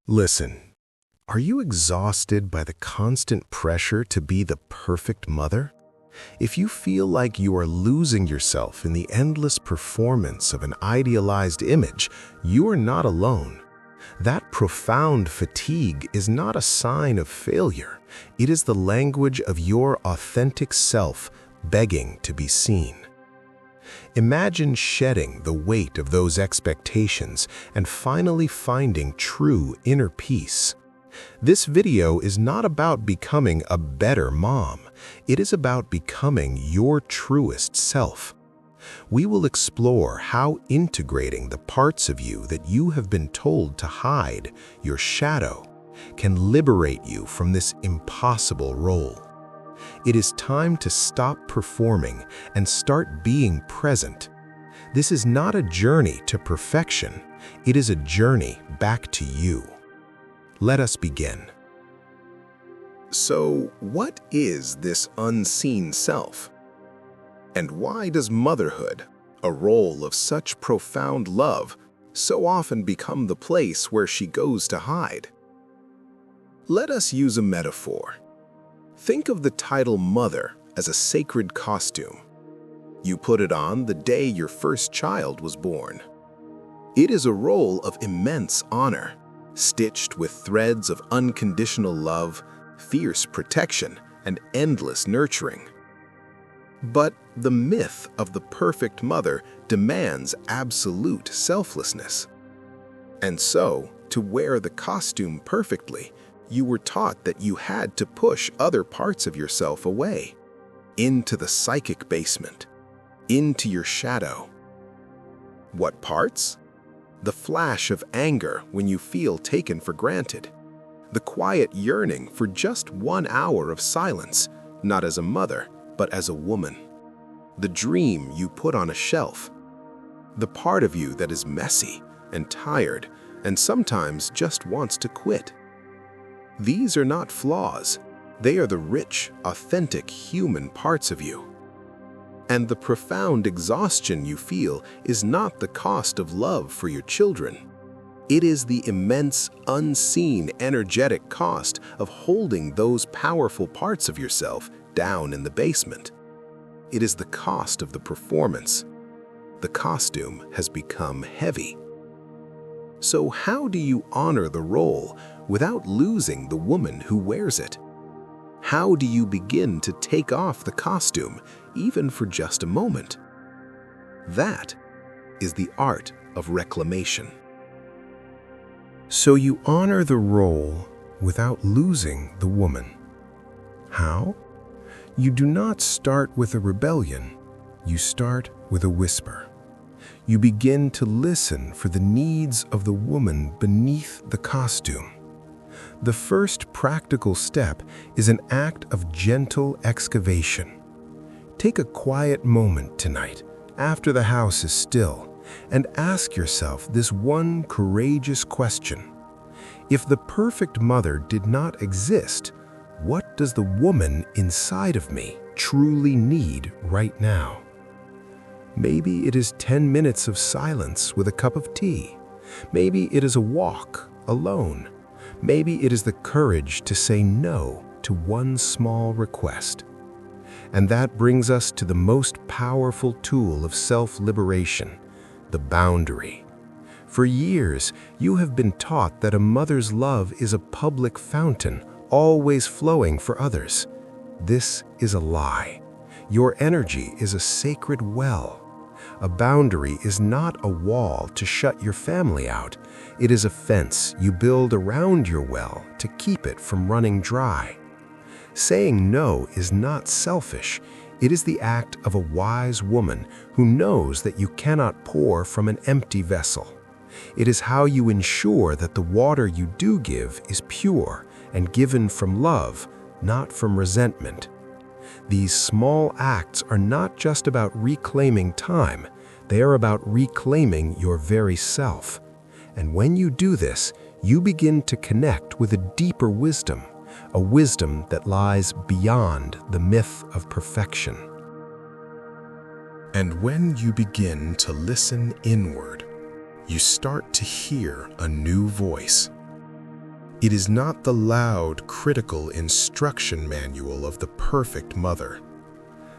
Listen, are you exhausted by the constant pressure to be the perfect mother? If you feel like you are losing yourself in the endless performance of an idealized image, you are not alone. That profound fatigue is not a sign of failure. It is the language of your authentic self begging to be seen. Imagine shedding the weight of those expectations and finally finding true inner peace. This video is not about becoming a better mom. It is about becoming your truest self. We will explore how integrating the parts of you that you have been told to hide, your shadow, can liberate you from this impossible role. It is time to stop performing and start being present. This is not a journey to perfection. It is a journey back to you. Let us begin. So, what is this unseen self? And why does motherhood, a role of such profound love, so often become the place where she goes to hide? Let us use a metaphor. Think of the title mother as a sacred costume. You put it on the day your first child was born. It is a role of immense honor, stitched with threads of unconditional love, fierce protection, and endless nurturing. But the myth of the perfect mother demands absolute selflessness. And so, to wear the costume perfectly, you were taught that you had to push other parts of yourself away, into the psychic basement, into your shadow. What parts? The flash of anger when you feel taken for granted, the quiet yearning for just 1 hour of silence, not as a mother, but as a woman, the dream you put on a shelf, the part of you that is messy and tired and sometimes just wants to quit. These are not flaws. They are the rich, authentic human parts of you. And the profound exhaustion you feel is not the cost of love for your children. It is the immense, unseen, energetic cost of holding those powerful parts of yourself down in the basement. It is the cost of the performance. The costume has become heavy. So how do you honor the role without losing the woman who wears it? How do you begin to take off the costume, even for just a moment? That is the art of reclamation. So you honor the role without losing the woman. How? You do not start with a rebellion. You start with a whisper. You begin to listen for the needs of the woman beneath the costume. The first practical step is an act of gentle excavation. Take a quiet moment tonight, after the house is still, and ask yourself this one courageous question. If the perfect mother did not exist, what does the woman inside of me truly need right now? Maybe it is 10 minutes of silence with a cup of tea. Maybe it is a walk alone. Maybe it is the courage to say no to one small request. And that brings us to the most powerful tool of self-liberation, the boundary. For years, you have been taught that a mother's love is a public fountain, always flowing for others. This is a lie. Your energy is a sacred well. A boundary is not a wall to shut your family out. It is a fence you build around your well to keep it from running dry. Saying no is not selfish. It is the act of a wise woman who knows that you cannot pour from an empty vessel. It is how you ensure that the water you do give is pure and given from love, not from resentment. These small acts are not just about reclaiming time, they are about reclaiming your very self. And when you do this, you begin to connect with a deeper wisdom, a wisdom that lies beyond the myth of perfection. And when you begin to listen inward, you start to hear a new voice. It is not the loud, critical instruction manual of the perfect mother.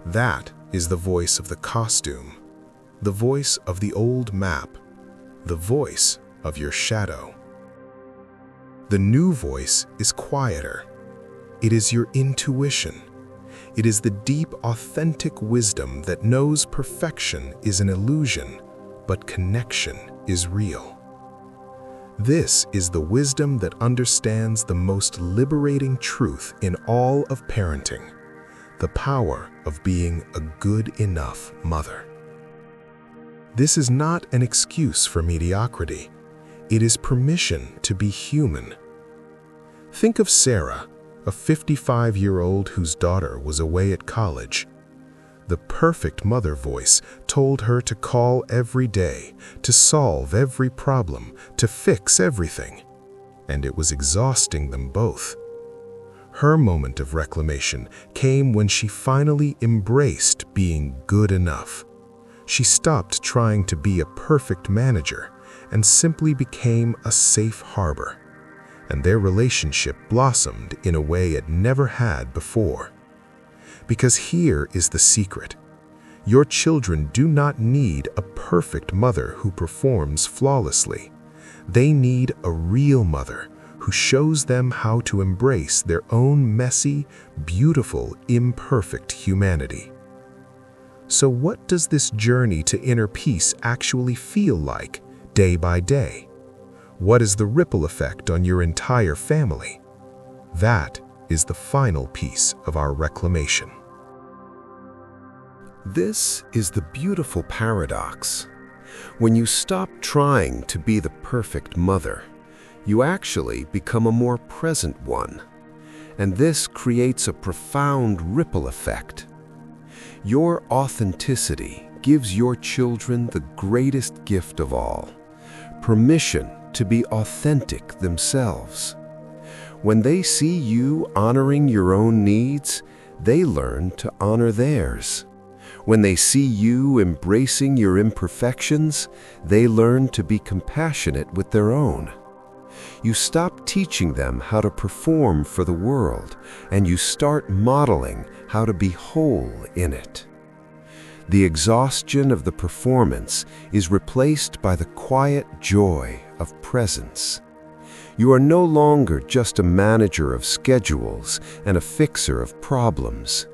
That is the voice of the costume, the voice of the old map, the voice of your shadow. The new voice is quieter. It is your intuition. It is the deep, authentic wisdom that knows perfection is an illusion, but connection is real. This is the wisdom that understands the most liberating truth in all of parenting, the power of being a good enough mother. This is not an excuse for mediocrity. It is permission to be human. Think of Sarah, a 55-year-old whose daughter was away at college. The perfect mother voice told her to call every day, to solve every problem, to fix everything. And it was exhausting them both. Her moment of reclamation came when she finally embraced being good enough. She stopped trying to be a perfect manager and simply became a safe harbor. And their relationship blossomed in a way it never had before. Because here is the secret. Your children do not need a perfect mother who performs flawlessly. They need a real mother who shows them how to embrace their own messy, beautiful, imperfect humanity. So what does this journey to inner peace actually feel like, day by day? What is the ripple effect on your entire family? That is the final piece of our reclamation. This is the beautiful paradox. When you stop trying to be the perfect mother, you actually become a more present one. And this creates a profound ripple effect. Your authenticity gives your children the greatest gift of all, permission to be authentic themselves. When they see you honoring your own needs, they learn to honor theirs. When they see you embracing your imperfections, they learn to be compassionate with their own. You stop teaching them how to perform for the world, and you start modeling how to be whole in it. The exhaustion of the performance is replaced by the quiet joy of presence. You are no longer just a manager of schedules and a fixer of problems.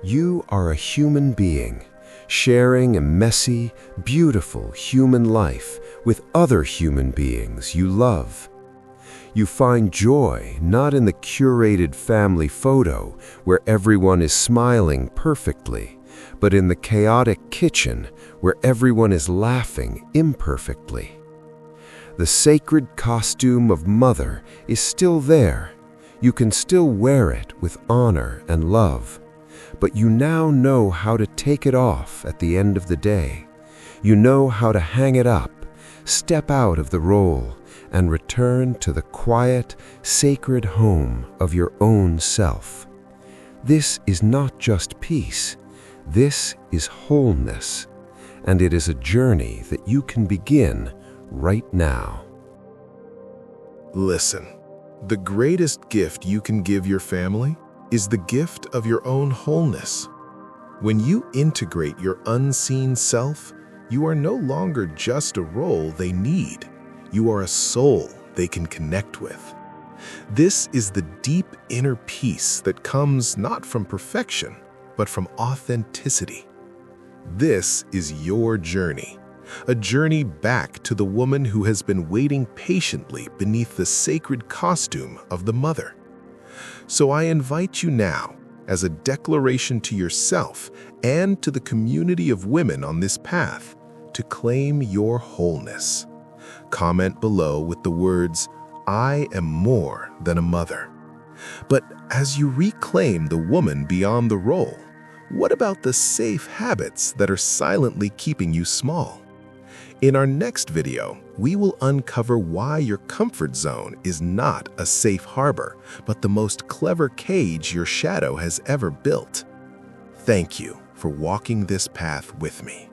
You are a human being, sharing a messy, beautiful human life with other human beings you love. You find joy not in the curated family photo where everyone is smiling perfectly, but in the chaotic kitchen where everyone is laughing imperfectly. The sacred costume of mother is still there. You can still wear it with honor and love. But you now know how to take it off at the end of the day. You know how to hang it up, step out of the role, and return to the quiet, sacred home of your own self. This is not just peace. This is wholeness, and it is a journey that you can begin right now. Listen, the greatest gift you can give your family is the gift of your own wholeness. When you integrate your unseen self, you are no longer just a role they need. You are a soul they can connect with. This is the deep inner peace that comes not from perfection, but from authenticity. This is your journey, a journey back to the woman who has been waiting patiently beneath the sacred costume of the mother. So I invite you now, as a declaration to yourself and to the community of women on this path, to claim your wholeness. Comment below with the words, "I am more than a mother." But as you reclaim the woman beyond the role, what about the safe habits that are silently keeping you small? In our next video, we will uncover why your comfort zone is not a safe harbor, but the most clever cage your shadow has ever built. Thank you for walking this path with me.